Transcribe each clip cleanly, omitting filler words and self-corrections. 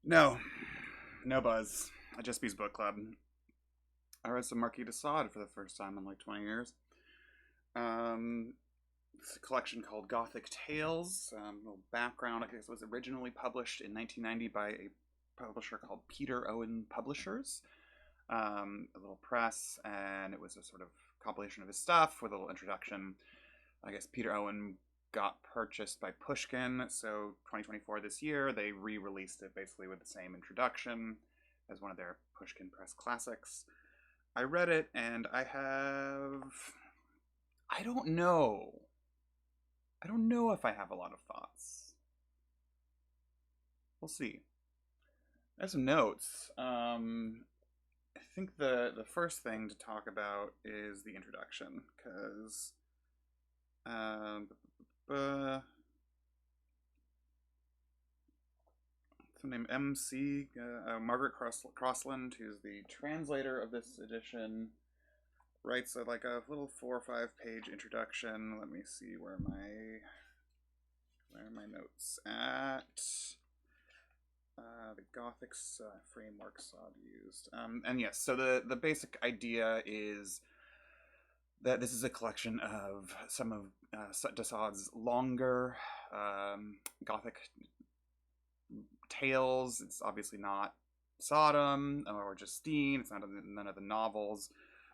No, no buzz. I just Bees Book Club. I read some Marquis de Sade for the first time in like 20 years. Um, it's a collection called Gothic Tales. Little background, I guess it was originally published in 1990 by a publisher called Peter Owen Publishers, a little press, and it was a sort of compilation of his stuff with a little introduction. I guess Peter Owen got purchased by Pushkin, so 2024 this year they re-released it basically with the same introduction as one of their Pushkin Press classics. I read it and I don't know. I don't know if I have a lot of thoughts. We'll see. I have some notes. I think the first thing to talk about is the introduction, because um, some name MC Margaret Crossland, who's the translator of this edition, writes like a little 4 or 5 page introduction. Let me see where are my notes at. The Gothic framework Sade used, and yes, so the basic idea is that this is a collection of some of de Sade's longer Gothic tales. It's obviously not Sodom or Justine. It's not none of the novels,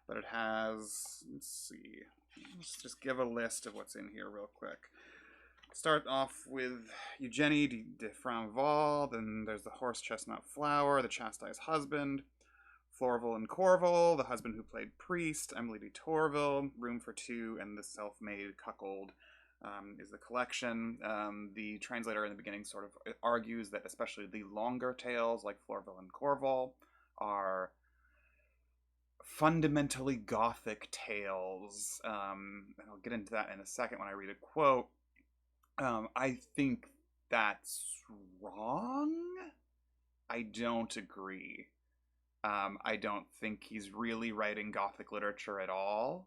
but it has. Let's see. Let's just give a list of what's in here real quick. Start off with Eugenie de Franval. Then there's the horse chestnut flower, the chastised husband, Florval and Corval, the husband who played priest, Emily de Tourville, Room for Two, and the self-made cuckold. Is the collection. The translator in the beginning sort of argues that especially the longer tales like Florval and Corval are fundamentally Gothic tales. And I'll get into that in a second when I read a quote. I think that's wrong. I don't agree. I don't think he's really writing Gothic literature at all.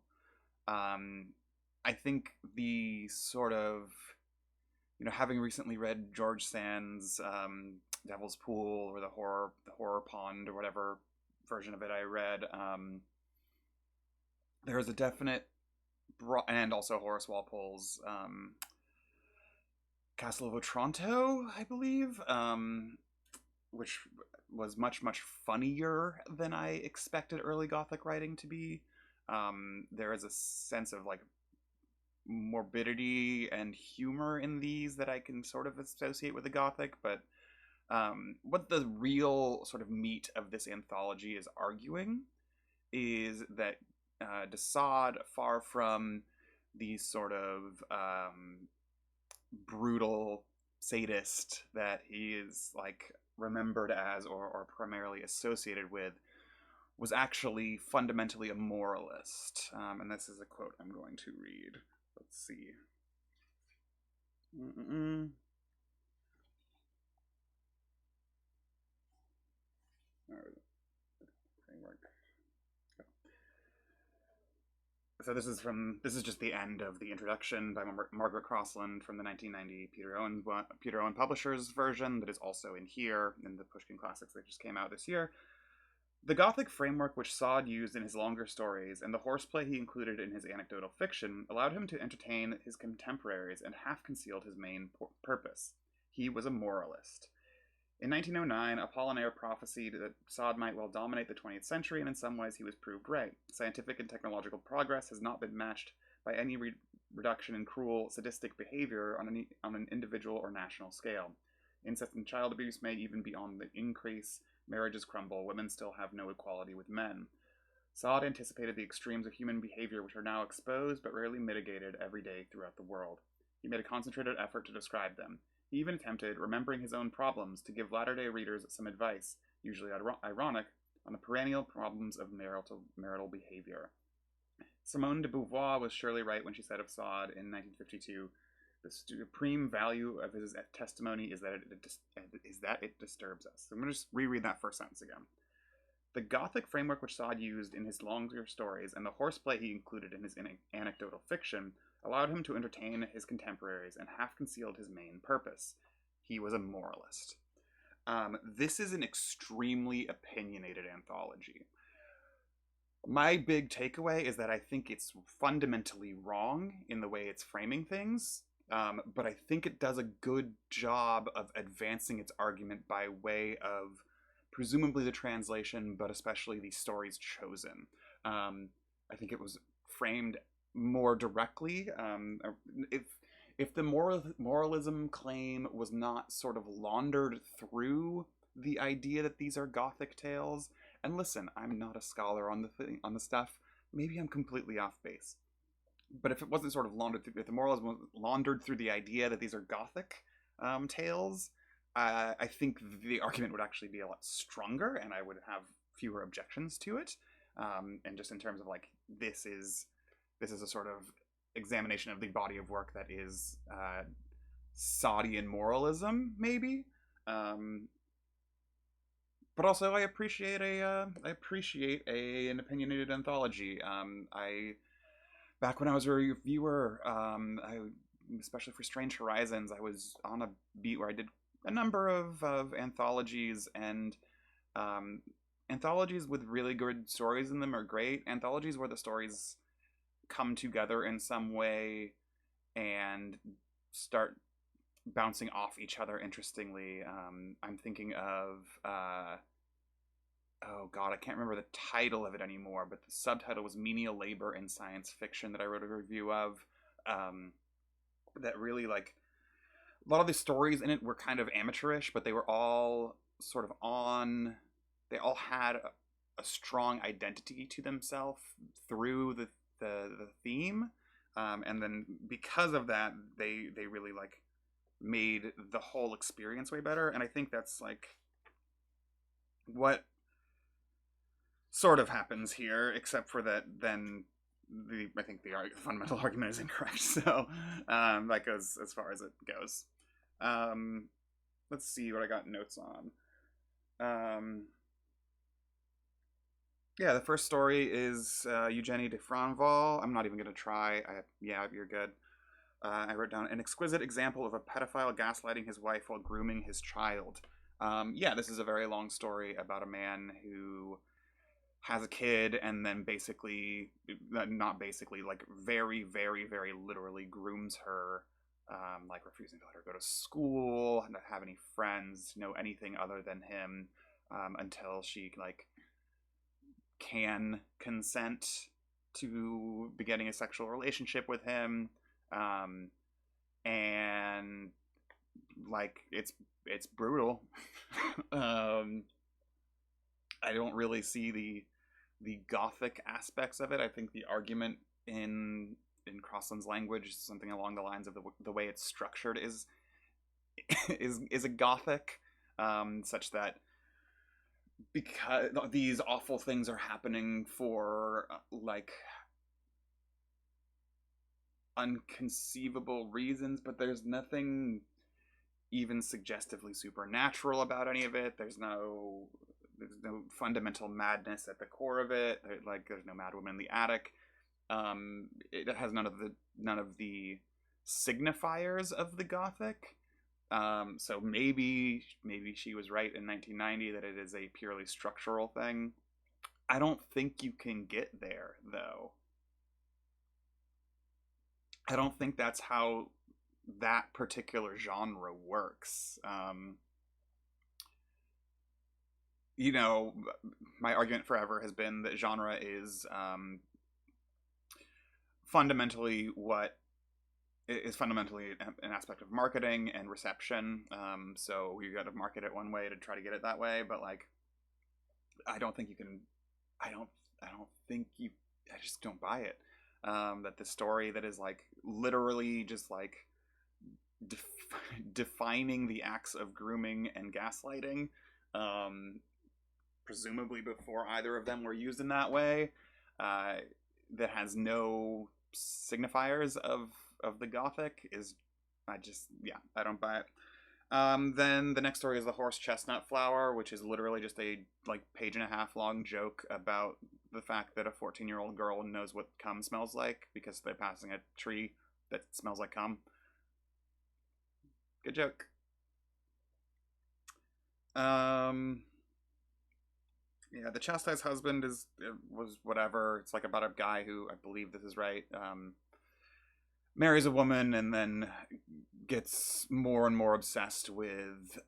I think the sort of, having recently read George Sand's Devil's Pool or the horror pond or whatever version of it I read, there is a definite, and also Horace Walpole's Castle of Otranto, I believe, which was much, much funnier than I expected early Gothic writing to be. There is a sense of like morbidity and humor in these that I can sort of associate with the Gothic, but what the real sort of meat of this anthology is arguing is that de Sade, far from the sort of brutal sadist that he is like remembered as or primarily associated with, was actually fundamentally a moralist. And this is a quote I'm going to read. Let's see. Framework. So this is just the end of the introduction by Margaret Crossland from the 1990 Peter Owen Publishers version that is also in here in the Pushkin Classics that just came out this year. The Gothic framework which Sade used in his longer stories and the horseplay he included in his anecdotal fiction allowed him to entertain his contemporaries and half concealed his main purpose. He was a moralist. In 1909, Apollinaire prophesied that Sade might well dominate the 20th century, and in some ways he was proved right. Scientific and technological progress has not been matched by any reduction in cruel, sadistic behavior on an individual or national scale. Incest and child abuse may even be on the increase. Marriages crumble. Women still have no equality with men. Sade anticipated the extremes of human behavior which are now exposed but rarely mitigated every day throughout the world. He made a concentrated effort to describe them. He even attempted, remembering his own problems, to give latter-day readers some advice, usually ironic, on the perennial problems of marital behavior. Simone de Beauvoir was surely right when she said of Sade in 1952, "The supreme value of his testimony is that it disturbs us." So I'm going to just reread that first sentence again. The Gothic framework which Sade used in his longer stories and the horseplay he included in his anecdotal fiction allowed him to entertain his contemporaries and half concealed his main purpose. He was a moralist. This is an extremely opinionated anthology. My big takeaway is that I think it's fundamentally wrong in the way it's framing things, but I think it does a good job of advancing its argument by way of presumably the translation, but especially the stories chosen. Um, I think it was framed more directly. If the moralism claim was not sort of laundered through the idea that these are Gothic tales, and listen, I'm not a scholar on the stuff. Maybe I'm completely off base. But if it wasn't sort of laundered through, if the moralism was laundered through the idea that these are Gothic tales, I think the argument would actually be a lot stronger, and I would have fewer objections to it. And just in terms of like this is a sort of examination of the body of work that is Sadean moralism, maybe. Um, but also, an opinionated anthology. I back when I was a reviewer, especially for Strange Horizons, I was on a beat where I did a number of anthologies, and um, anthologies with really good stories in them are great. Anthologies where the stories come together in some way and start bouncing off each other interestingly. I'm thinking of oh god, I can't remember the title of it anymore, but the subtitle was Menial Labor in Science Fiction that I wrote a review of. Um, that really like a lot of the stories in it were kind of amateurish, but they were all sort of on. They all had a strong identity to themselves through the theme, and then because of that, they really like made the whole experience way better. And I think that's like what sort of happens here, except for that then I think the fundamental argument is incorrect. So that goes as far as it goes. Um, let's see what I got notes on. Yeah, the first story is Eugenie de Franval. I'm not even going to try. Yeah, you're good. I wrote down an exquisite example of a pedophile gaslighting his wife while grooming his child. Yeah, this is a very long story about a man who has a kid and then basically, not basically, like very, very, very literally grooms her, like refusing to let her go to school, not have any friends, know anything other than him, until she like can consent to beginning a sexual relationship with him. Um, and like it's brutal. um, I don't really see the Gothic aspects of it. I think the argument in Crossland's language is something along the lines of the way it's structured is a Gothic, such that because these awful things are happening for like unconceivable reasons, but there's nothing even suggestively supernatural about any of it. There's no fundamental madness at the core of it. Like there's no mad woman in the attic. It has none of the signifiers of the Gothic. So maybe she was right in 1990 that it is a purely structural thing. I don't think you can get there though. I don't think that's how that particular genre works. You know, my argument forever has been that genre is fundamentally what is fundamentally an aspect of marketing and reception. So you got to market it one way to try to get it that way, but like, I don't think you can. I don't. I don't think you. I just don't buy it. That the story that is like literally just like def- defining the acts of grooming and gaslighting, um, presumably before either of them were used in that way, uh, that has no signifiers of the Gothic is, I don't buy it. Then the next story is the horse chestnut flower, which is literally just a like page and a half long joke about the fact that a 14-year-old girl knows what cum smells like because they're passing a tree that smells like cum. Good joke. Um, yeah, the chastised husband was whatever. It's like about a guy who, I believe this is right, marries a woman and then gets more and more obsessed with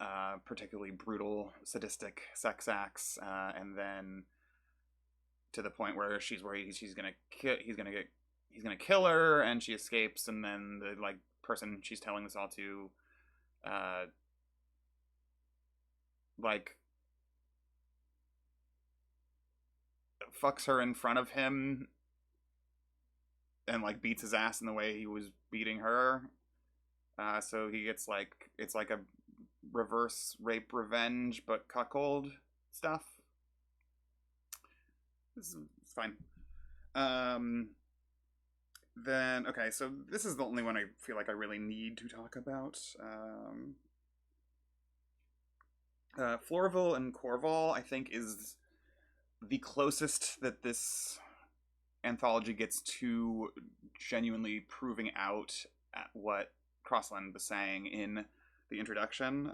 particularly brutal, sadistic sex acts, and then to the point where she's gonna he's gonna kill her, and she escapes, and then the like person she's telling this all to, uh, like fucks her in front of him and like beats his ass in the way he was beating her. So he gets like it's like a reverse rape revenge, but cuckold stuff. This is fine. Um, then okay, so this is the only one I feel like I really need to talk about. Florville and Corval, I think, is the closest that this anthology gets to genuinely proving out at what Crossland was saying in the introduction.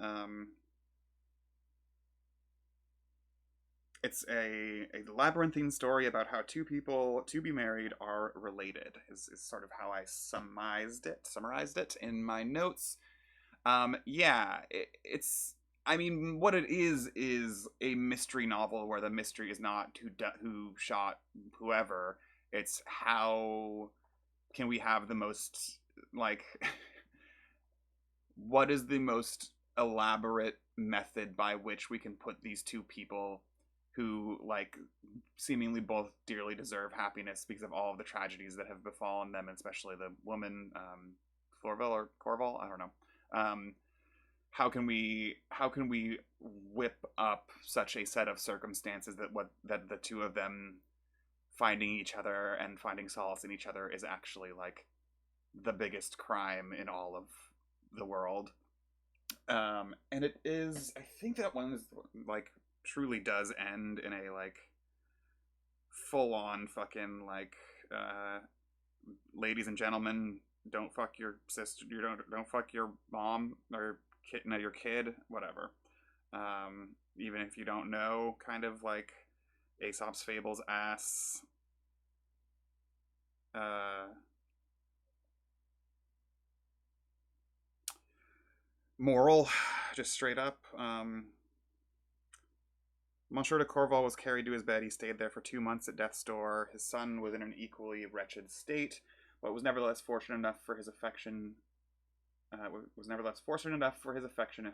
It's a labyrinthine story about how two people to be married are related. Is sort of how I summarized it in my notes. Yeah, it's. I mean, what it is a mystery novel where the mystery is not who shot whoever. It's how can we have the most like what is the most elaborate method by which we can put these two people who like seemingly both dearly deserve happiness because of all of the tragedies that have befallen them, especially the woman, Florville or Corval, I don't know. How can we whip up such a set of circumstances that the two of them finding each other and finding solace in each other is actually like the biggest crime in all of the world. And it is, I think that one is like truly does end in a like full on fucking like ladies and gentlemen, don't fuck your sister, you don't fuck your mom or kid, no, your kid, whatever. Even if you don't know, kind of like Aesop's fables ass. Uh, Moral, just straight up. Monsieur de Corval was carried to his bed. He stayed there for 2 months at death's door. His son was in an equally wretched state, but was nevertheless fortunate enough for his affection. And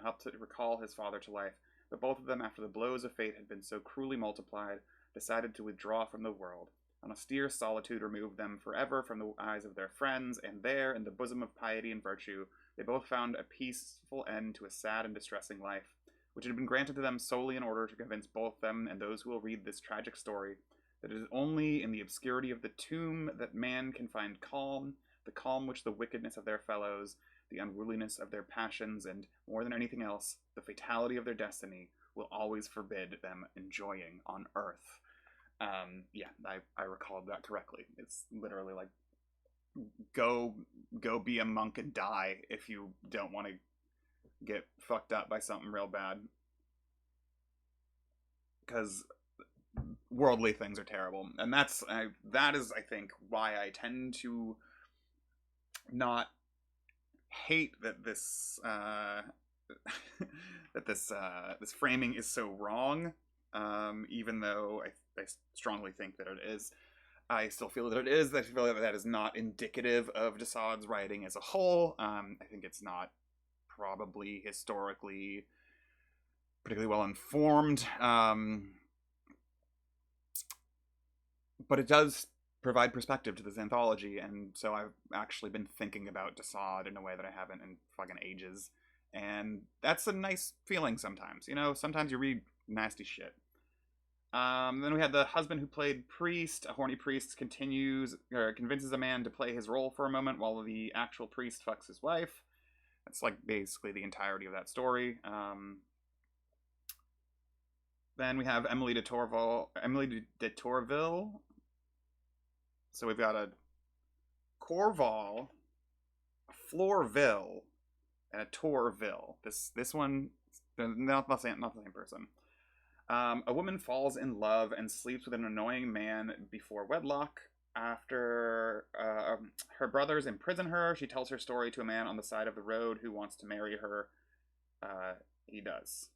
helped to recall his father to life. But both of them, after the blows of fate had been so cruelly multiplied, decided to withdraw from the world. An austere solitude removed them forever from the eyes of their friends, and there, in the bosom of piety and virtue, they both found a peaceful end to a sad and distressing life, which had been granted to them solely in order to convince both them and those who will read this tragic story that it is only in the obscurity of the tomb that man can find calm, the calm which the wickedness of their fellows, the unruliness of their passions, and, more than anything else, the fatality of their destiny, will always forbid them enjoying on earth. Yeah, I recalled that correctly. It's literally like go go be a monk and die if you don't want to get fucked up by something real bad, because worldly things are terrible, and that is I think why I tend to not hate that this this framing is so wrong. Even though I strongly think that it is, I still feel that it is. I feel that is not indicative of de Sade's writing as a whole. I think it's not probably historically particularly well informed, but it does provide perspective to this anthology, and so I've actually been thinking about de Sade in a way that I haven't in fucking ages, and that's a nice feeling sometimes. You know, sometimes you read nasty shit. Then we had the husband who played priest. A horny priest convinces a man to play his role for a moment while the actual priest fucks his wife. That's like basically the entirety of that story. Then we have Emily de Tourville. So we've got a Corval, a Floorville, and a Tourville. This one Not the same person. A woman falls in love and sleeps with an annoying man before wedlock. After her brothers imprison her, she tells her story to a man on the side of the road who wants to marry her. He does.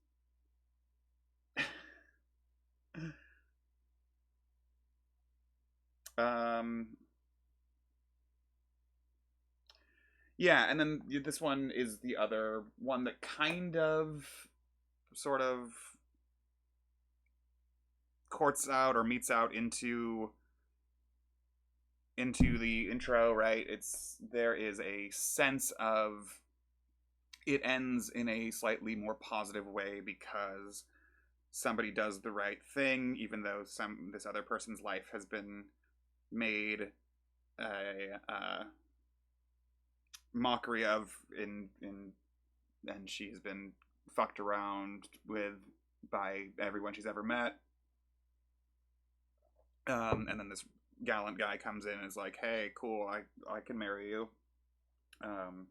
um, yeah, and then this one is the other one that kind of, sort of courts out or meets out into the intro, right? There is a sense of it ends in a slightly more positive way because somebody does the right thing, even though this other person's life has been made a mockery of and she has been fucked around with by everyone she's ever met. And then this gallant guy comes in and is like, "Hey, cool, I can marry you." Um,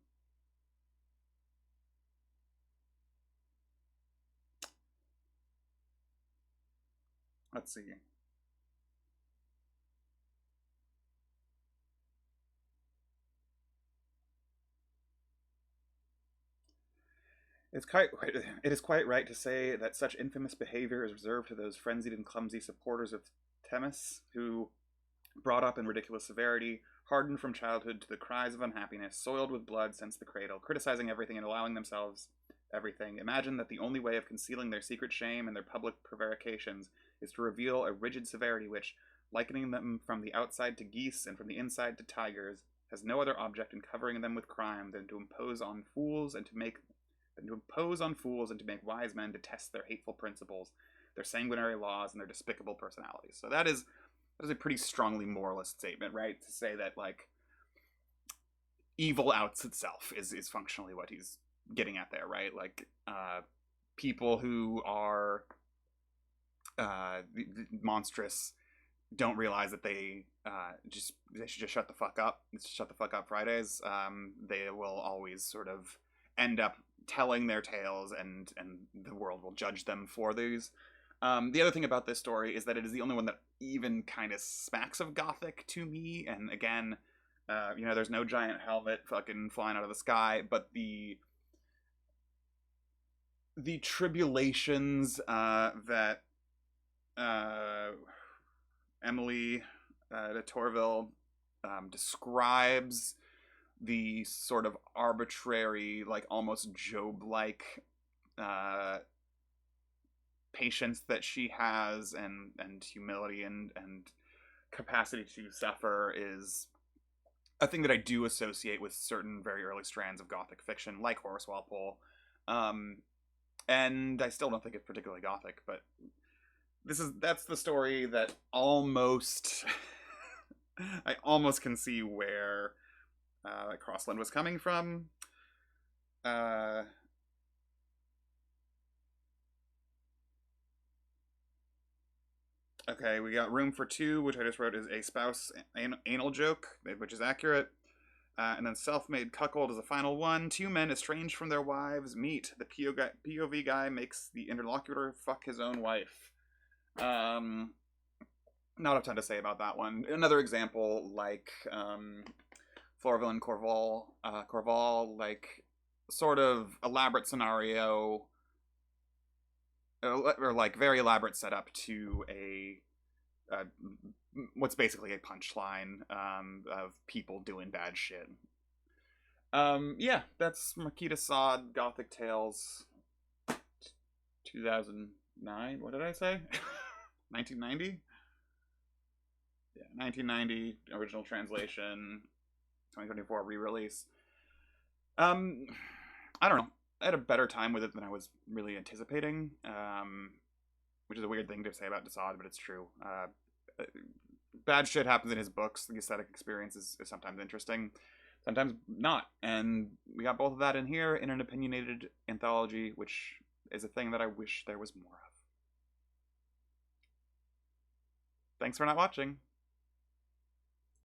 let's see. It is quite right to say that such infamous behavior is reserved to those frenzied and clumsy supporters of Themis, who, brought up in ridiculous severity, hardened from childhood to the cries of unhappiness, soiled with blood since the cradle, criticizing everything and allowing themselves everything, imagine that the only way of concealing their secret shame and their public prevarications is to reveal a rigid severity which, likening them from the outside to geese and from the inside to tigers, has no other object in covering them with crime than to impose on fools and to make wise men detest their hateful principles, their sanguinary laws, and their despicable personalities. So that is a pretty strongly moralist statement, right? To say that, like, evil outs itself is functionally what he's getting at there, right? Like, people who are monstrous don't realize that they should just shut the fuck up. Shut the fuck up Fridays. They will always sort of end up telling their tales, and the world will judge them for these. The other thing about this story is that it is the only one that even kind of smacks of Gothic to me. And again, there's no giant helmet fucking flying out of the sky, but the tribulations that Emily de Tourville describes, the sort of arbitrary, like almost Job-like patience that she has, and humility and capacity to suffer, is a thing that I do associate with certain very early strands of Gothic fiction, like Horace Walpole. And I still don't think it's particularly Gothic, but that's the story that almost I almost can see where Crossland was coming from. Okay, we got Room for Two, which I just wrote is a spouse anal joke, which is accurate. And then Self-Made Cuckold is the final one. Two men estranged from their wives meet. The POV guy makes the interlocutor fuck his own wife. Not a ton to say about that one. Another example, like Florville and Corval, like sort of elaborate scenario, or like very elaborate setup to a what's basically a punchline of people doing bad shit. Yeah, that's Marquis de Sade, Gothic Tales, 2009. What did I say? 1990? Yeah, 1990 original translation, 2024 re-release. I don't know. I had a better time with it than I was really anticipating, which is a weird thing to say about de Sade, but it's true. Bad shit happens in his books. The aesthetic experience is sometimes interesting, sometimes not. And we got both of that in here in an opinionated anthology, which is a thing that I wish there was more of. Thanks for not watching.